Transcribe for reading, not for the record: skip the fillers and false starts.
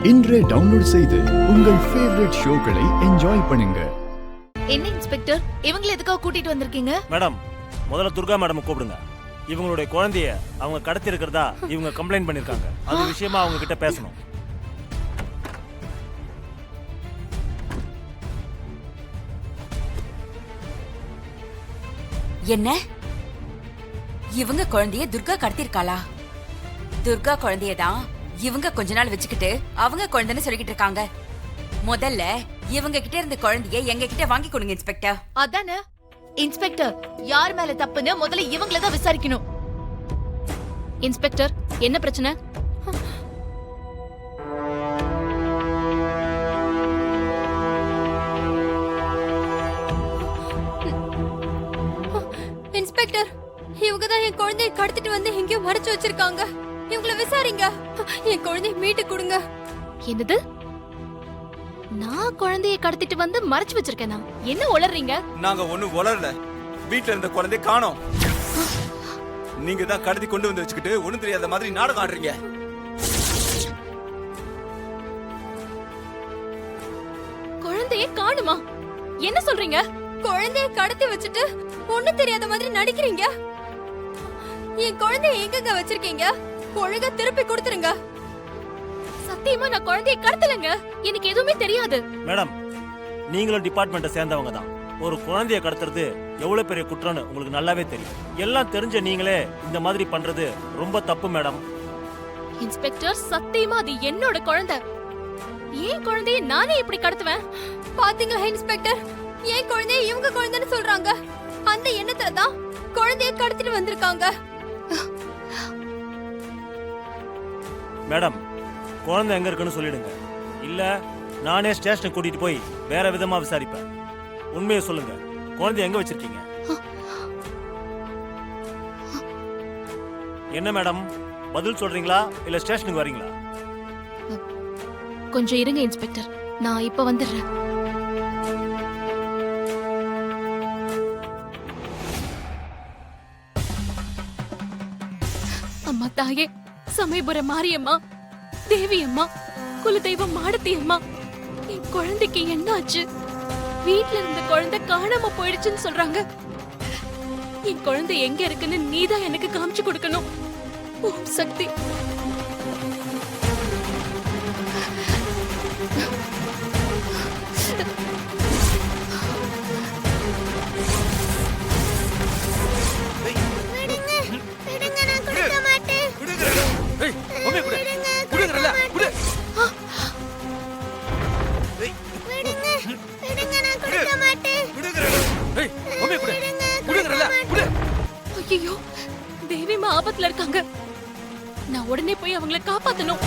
இன்றே டவுன்லோட் செய்து உங்கள் ஃபேவரட் ஷோக்களை என்ஜாய் பண்ணுங்க. என்ன இன்ஸ்பெக்டர், இவங்களை எதுக்காக கூட்டிட்டு வந்திருக்கீங்க? மேடம், முதல்ல துர்கா மேடம் கூப்பிடுங்க. இவங்களுடைய குழந்தைய அவங்க கடத்தி இருக்கிறதா இவங்க கம்ப்ளைண்ட் பண்ணிருக்காங்க. அது விஷயமா அவங்க கிட்ட பேசணும். என்ன? இவங்க குழந்தைய துர்கா கடத்திருக்காளா? துர்கா குழந்தைய தான் இவங்க கொஞ்ச நாள் வச்சுக்கிட்டு அவங்க குழந்தைன்னு சொல்லிக்கிட்டு இருக்காங்க. முதல்ல இவங்க கிட்ட இருந்த குழந்தைய எங்க கிட்ட வாங்கி கொடுங்க இன்ஸ்பெக்டர். அதானே இன்ஸ்பெக்டர், யார் மேல தப்புன்னு முதல்ல இவங்கள தான் விசாரிக்கணும். இன்ஸ்பெக்டர், என்ன பிரச்சனை? இன்ஸ்பெக்டர், இவங்க தான் என் குழந்தையை கடத்திட்டு வந்து எங்கேயோ மறைச்சு வச்சிருக்காங்க. இவங்களை விசாரிங்க. என் குழந்தையை மீட்டு கொடுங்க. என்னது? நான் குழந்தையை கடத்திட்டு வந்து மறைச்சு வச்சிருக்கேனா? என்ன உளறீங்க? நாங்க ஒண்ணும் உளரல. வீட்ல இருந்த குழந்தைய காணோம். நீங்க தான் கடத்தி கொண்டு வந்து வச்சுக்கிட்டு ஒண்ணும் தெரியாத மாதிரி நாடகம் ஆடுறீங்க. குழந்தையை காணுமா? என்ன சொல்றீங்க? குழந்தையை கடத்தி வச்சுட்டு ஒண்ணும் தெரியாத மாதிரி நடிக்கிறீங்க. என் குழந்தையை எங்கங்க வச்சிருக்கீங்க? ஒழுங்கா திருப்பி கொடுத்துருங்க. சத்தியமா நான் குழந்தையை கடத்தலங்க. எனக்கு எதுவுமே தெரியாது. மேடம், நீங்களும் டிபார்ட்மெண்ட்டை சேர்ந்தவங்க தான். ஒரு குழந்தைய கடத்துறது எவ்வளவு பெரிய குற்றம்னு உங்களுக்கு நல்லாவே தெரியும். எல்லாம் தெரிஞ்ச நீங்களே இந்த மாதிரி பண்றது ரொம்ப தப்பு மேடம். இன்ஸ்பெக்டர், சத்தியமா அது என்னோட குழந்தை. ஏன் குழந்தையை நானே இப்படி கடத்துவேன்? பாத்தீங்களா இன்ஸ்பெக்டர், என் குழந்தைய இவங்க குழந்தைன்னு சொல்றாங்க. அந்த எண்ணத்துல தான் குழந்தைய கடத்திட்டு வந்திருக்காங்க. மேடம், குழந்தை எங்க இருக்குன்னு சொல்லிடுங்க. இல்ல நானே ஸ்டேஷனுக்கு கூட்டிட்டு போய் வேற விதமா விசாரிப்பேன். உண்மையை சொல்லுங்க, குழந்தை எங்க வச்சிருக்கீங்க? என்ன மேடம், பதில் சொல்றீங்களா இல்ல ஸ்டேஷனுக்கு வரீங்களா? கொஞ்சம் இருங்க இன்ஸ்பெக்டர், நான் இப்ப வந்துடுறேன். அம்மா தாயே, சமயபுரம் மாரியம்மா, தேவி அம்மா, குலதெய்வம் மாடத்தி அம்மா, என் குழந்தைக்கு என்ன ஆச்சு? வீட்ல இருந்த குழந்தை காணாம போயிடுச்சுன்னு சொல்றாங்க. என் குழந்தை எங்க இருக்குன்னு நீதான் எனக்கு காமிச்சு கொடுக்கணும். ஓம் சக்தி. ஐயோ, தேவிமா ஆபத்துல இருக்காங்க. நான் உடனே போய் அவங்களை காப்பாத்தணும்.